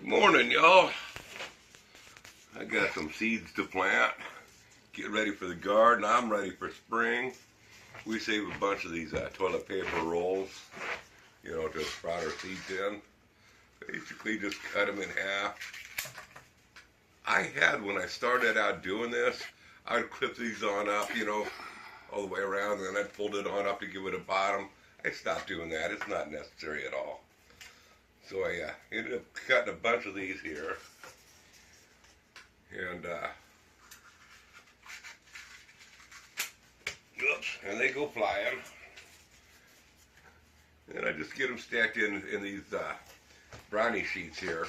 Good morning, y'all. I got some seeds to plant. Get ready for the garden. I'm ready for spring. We save a bunch of these toilet paper rolls, to sprout our seeds in. Basically just cut them in half. When I started out doing this, I'd clip these on up, all the way around, and then I'd fold it on up to give it a bottom. I stopped doing that. It's not necessary at all. So I ended up cutting a bunch of these here. And they go flying. And I just get them stacked in these brownie sheets here.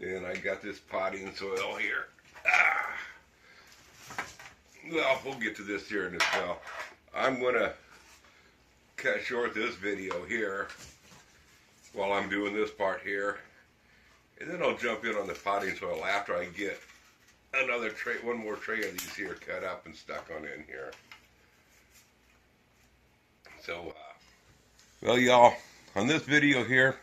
And I got this potting soil here. Well, we'll get to this here in a while. I'm going to cut short this video here while I'm doing this part here. And then I'll jump in on the potting soil after I get another tray, one more tray of these here cut up and stuck on in here. So, well, y'all, on this video here,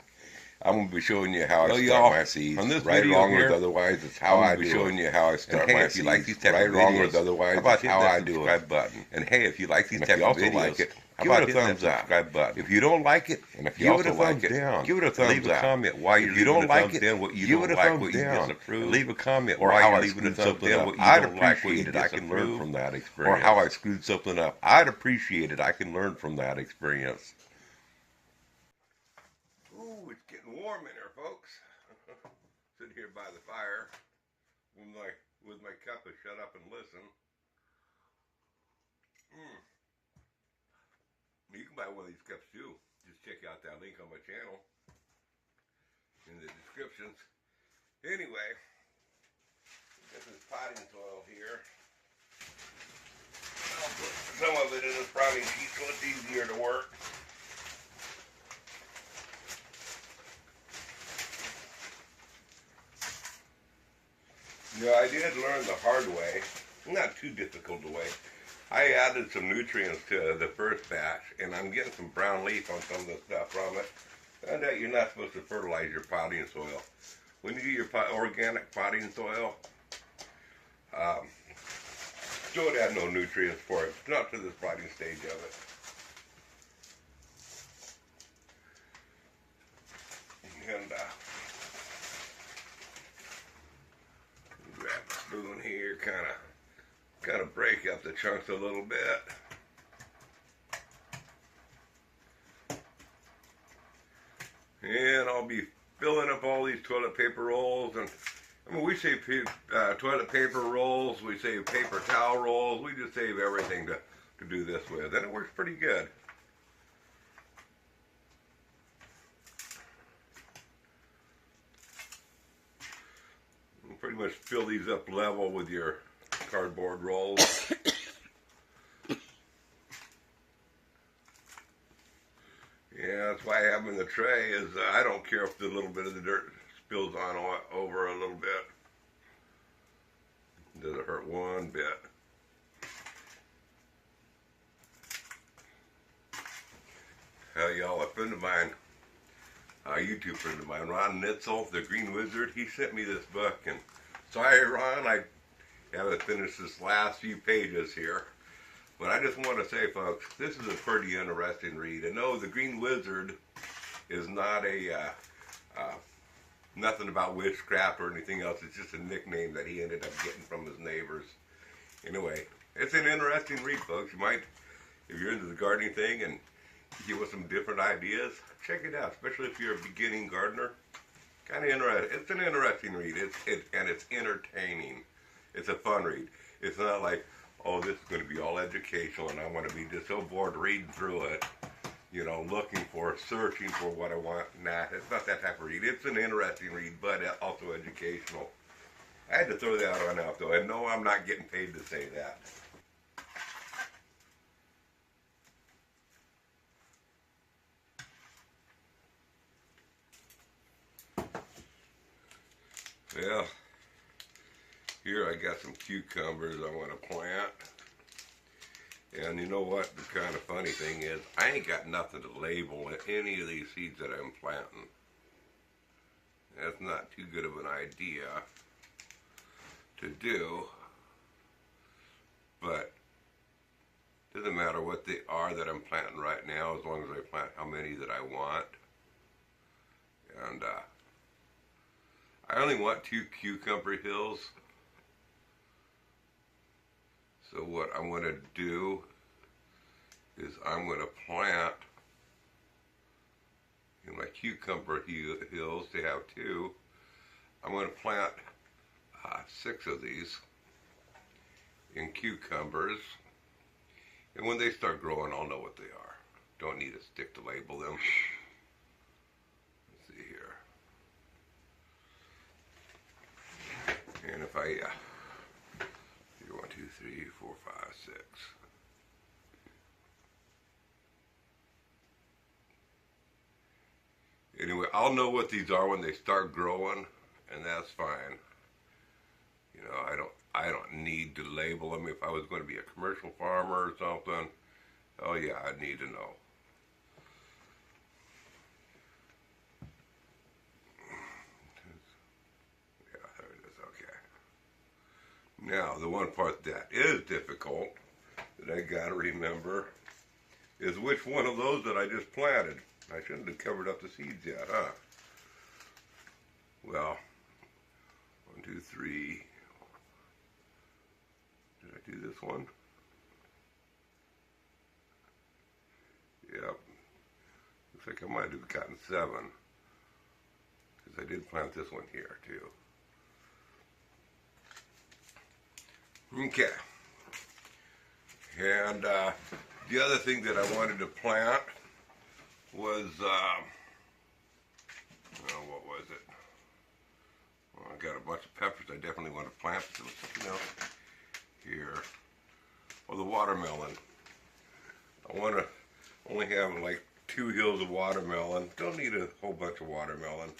I'm going to be showing you how I start my seeds. On this right, wrong, or otherwise, it's how I do it. I'm going to be showing you how I start my seeds. If you like these type of videos, wrong, or otherwise, how about how I do it? Button. And hey, if you like these type of videos, like it, give it a thumbs up. If you don't like it, and if you also like it, give it a thumbs up. Leave a comment why you don't like it. What you don't like, what you disapprove. Leave a comment or how I screwed something up. I'd appreciate it. I can learn from that experience. Or how I screwed something up. I'd appreciate it. I can learn from that experience. Ooh, it's getting warm in here, folks. Sitting here by the fire with my cup of shut up and listen. You can buy one of these cups too. Just check out that link on my channel in the descriptions. Anyway, got this potting soil here. I'll put some of it in this brownie sheet so it's easier to work. I did learn the hard way, not too difficult a way. I added some nutrients to the first batch, and I'm getting some brown leaf on some of the stuff from it. Found out you're not supposed to fertilize your potting soil. When you do your organic potting soil, don't add no nutrients for it. Not to the sprouting stage of it. And grab a spoon here, kind of break up the chunks a little bit. And I'll be filling up all these toilet paper rolls. And I mean, we save toilet paper rolls, we save paper towel rolls, we just save everything to do this with. And it works pretty good. You pretty much fill these up level with your cardboard rolls. Yeah, that's why I have them in the tray, is I don't care if the little bit of the dirt spills on over a little bit. It doesn't hurt one bit. Hell, y'all, a friend of mine, a YouTube friend of mine, Ron Nitzel, the Green Wizard, he sent me this book, and sorry, Ron, I haven't finished this last few pages here, but I just want to say, folks, this is a pretty interesting read. And no, the Green Wizard is not nothing about witchcraft or anything else. It's just a nickname that he ended up getting from his neighbors. Anyway, it's an interesting read, folks. You might, if you're into the gardening thing and you want some different ideas, check it out, especially if you're a beginning gardener. Kind of interesting. It's an interesting read. And it's entertaining. It's a fun read. It's not like, oh, this is going to be all educational and I want to be just so bored reading through it, searching for what I want. Nah, it's not that type of read. It's an interesting read, but also educational. I had to throw that on out, though, and no, I'm not getting paid to say that. Well, here I got some cucumbers I want to plant. And you know what? The kind of funny thing is, I ain't got nothing to label in any of these seeds that I'm planting. that's not too good of an idea to do, but it doesn't matter what they are that I'm planting right now, as long as I plant how many that I want. And I only want 2 cucumber hills. So what I'm going to do is I'm going to plant in my cucumber hills, to have 2. I'm going to plant 6 of these in cucumbers. And when they start growing, I'll know what they are. Don't need a stick to label them. Let's see here. And if I, 1, 2, 3, 4, 5, 6. Anyway, I'll know what these are when they start growing, and that's fine. You know, I don't need to label them. If I was going to be a commercial farmer or something, oh yeah, I'd need to know. Yeah, there it is, okay. Now, the one part that is difficult, that I gotta remember, is which one of those that I just planted. I shouldn't have covered up the seeds yet, huh? Well, 1, 2, 3. Did I do this one? Yep. Looks like I might have gotten 7. Because I did plant this one here, too. Okay. And the other thing that I wanted to plant was, what was it? Well, I got a bunch of peppers I definitely want to plant. So something else here. Oh, the watermelon. I want to only have like 2 hills of watermelon. Don't need a whole bunch of watermelon.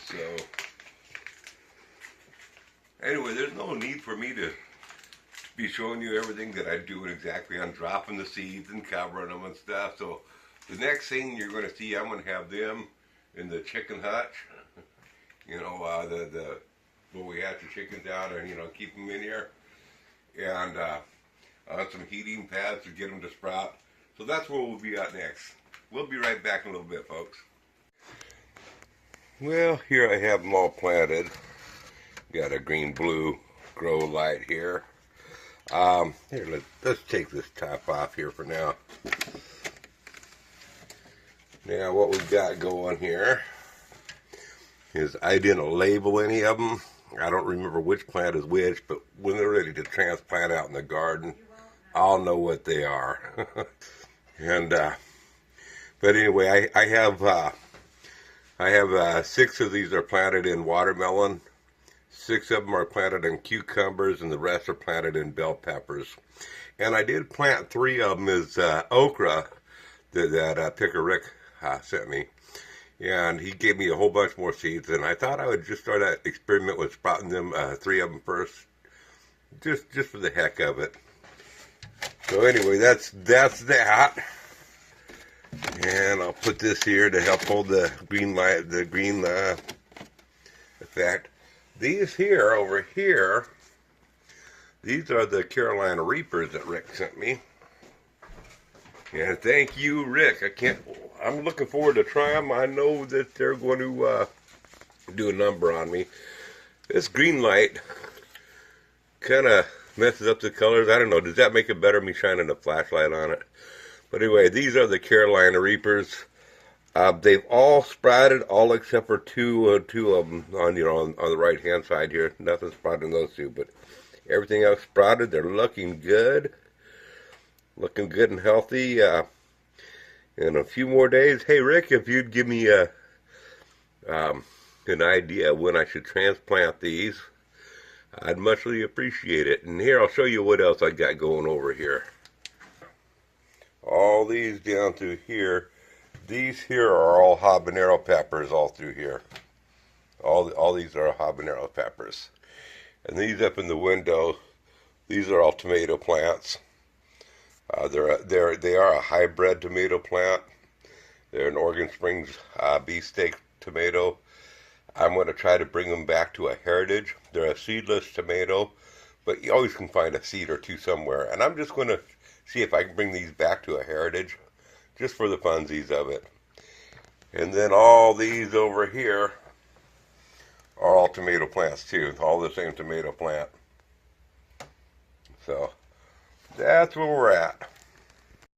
So, anyway, there's no need for me to be showing you everything that I do exactly on dropping the seeds and covering them and stuff. So the next thing you're going to see, I'm going to have them in the chicken hutch. You know, where we hatch the chickens out and, you know, keep them in here. And on some heating pads to get them to sprout. So that's where we'll be at next. We'll be right back in a little bit, folks. Well, here I have them all planted. Got a green-blue grow light here. Here, let's take this top off here for now. Now, what we've got going here is I didn't label any of them. I don't remember which plant is which, but when they're ready to transplant out in the garden, I'll know what they are. And but anyway, I have 6 of these are planted in watermelon. 6 of them are planted in cucumbers, and the rest are planted in bell peppers. And I did plant 3 of them as okra that Picker Rick sent me. And he gave me a whole bunch more seeds, and I thought I would just start an experiment with sprouting them, 3 of them first, just for the heck of it. So anyway, that's that. And I'll put this here to help hold the green light, the green effect. These here, over here, these are the Carolina Reapers that Rick sent me. And thank you, Rick. I'm looking forward to trying them. I know that they're going to do a number on me. This green light kind of messes up the colors. I don't know. Does that make it better, me shining a flashlight on it? But anyway, these are the Carolina Reapers. They've all sprouted, all except for two of them on the right hand side here. Nothing sprouted in those 2, but everything else sprouted. They're looking good and healthy. In a few more days, hey Rick, if you'd give me an idea when I should transplant these, I'd muchly appreciate it. And here, I'll show you what else I got going over here. All these down through here. These here are all habanero peppers all through here. All these are habanero peppers. And these up in the window, these are all tomato plants. They are a hybrid tomato plant. They're an Oregon Springs beefsteak tomato. I'm going to try to bring them back to a heritage. They're a seedless tomato, but you always can find a seed or two somewhere. And I'm just going to see if I can bring these back to a heritage, just for the funsies of it. And then all these over here are all tomato plants too, all the same tomato plant. So that's where we're at.